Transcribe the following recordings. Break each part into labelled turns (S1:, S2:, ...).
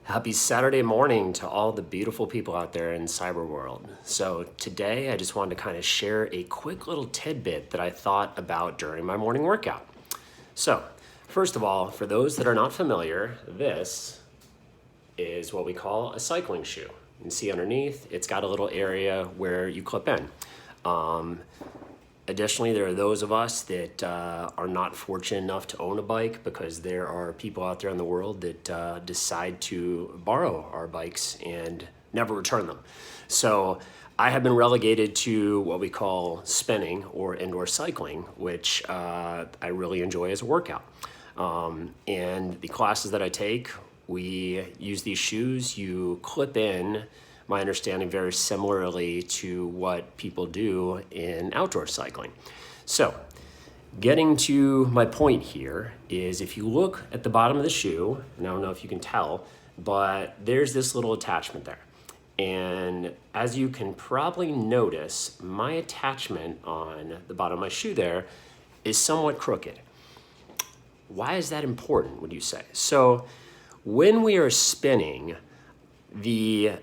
S1: Happy Saturday morning to all the beautiful people out there in cyber world. So today I just wanted to kind of share a quick little tidbit that I thought about during my morning workout. So first of all, for those that are not familiar, this is what we call a cycling shoe. You can see underneath, it's got a little area where you clip in. Additionally, there are those of us that are not fortunate enough to own a bike because there are people out there in the world that decide to borrow our bikes and never return them. So I have been relegated to what we call spinning or indoor cycling, which I really enjoy as a workout. And the classes that I take, we use these shoes. You clip in, my understanding, very similarly to what people do in outdoor cycling. So getting to my point here is if you look at the bottom of the shoe, and I don't know if you can tell, but there's this little attachment there. And as you can probably notice, my attachment on the bottom of my shoe there is somewhat crooked. Why is that important, would you say? So when we are spinning, the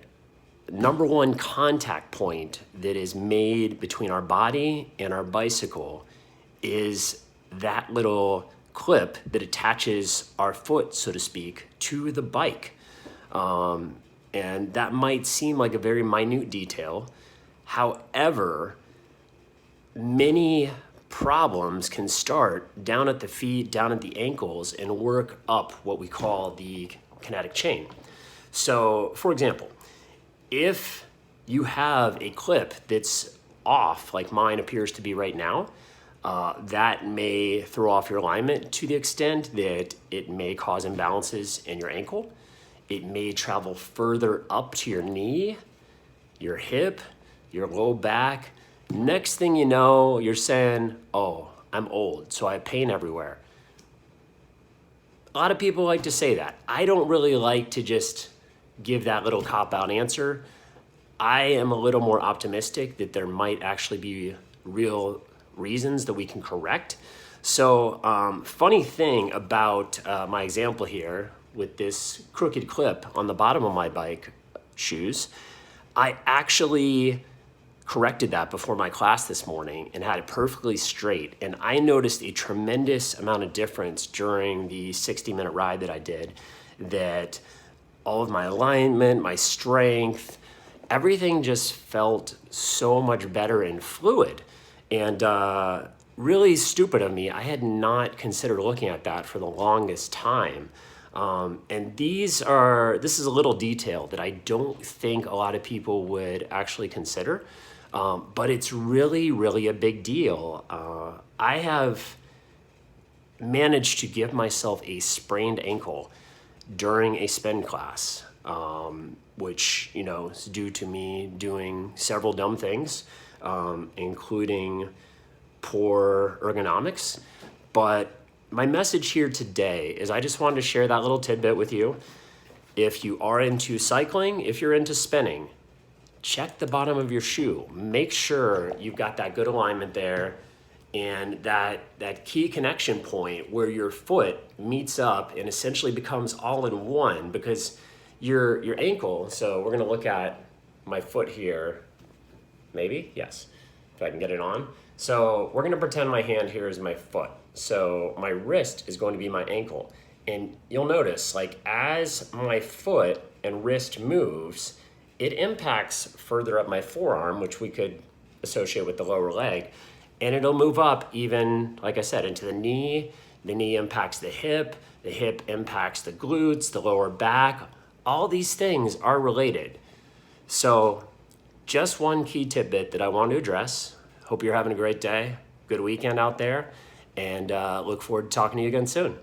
S1: number one contact point that is made between our body and our bicycle is that little clip that attaches our foot, so to speak, to the bike. And that might seem like a very minute detail. However, many problems can start down at the feet, down at the ankles, and work up what we call the kinetic chain. So, for example, if you have a clip that's off, like mine appears to be right now, that may throw off your alignment to the extent that it may cause imbalances in your ankle. It may travel further up to your knee, your hip, your low back. Next thing you know, you're saying, oh, I'm old, so I have pain everywhere. A lot of people like to say that. I don't really like to just give that little cop-out answer. I am a little more optimistic that there might actually be real reasons that we can correct. So funny thing about my example here with this crooked clip on the bottom of my bike shoes, I actually corrected that before my class this morning and had it perfectly straight. And I noticed a tremendous amount of difference during the 60-minute ride that I did, that all of my alignment, my strength, everything just felt so much better and fluid. And really stupid of me, I had not considered looking at that for the longest time. And this is a little detail that I don't think a lot of people would actually consider, but it's really, really a big deal. I have managed to give myself a sprained ankle during a spin class, which, is due to me doing several dumb things, including poor ergonomics. But my message here today is I just wanted to share that little tidbit with you. If you are into cycling, if you're into spinning, check the bottom of your shoe. Make sure you've got that good alignment there and that key connection point where your foot meets up and essentially becomes all in one, because your ankle, so we're gonna look at my foot here, maybe, yes, if I can get it on. So we're gonna pretend my hand here is my foot. So my wrist is going to be my ankle. And you'll notice, like, as my foot and wrist moves, it impacts further up my forearm, which we could associate with the lower leg. And it'll move up even, like I said, into the knee impacts the hip impacts the glutes, the lower back. All these things are related. So just one key tidbit that I want to address. Hope you're having a great day, good weekend out there, and look forward to talking to you again soon.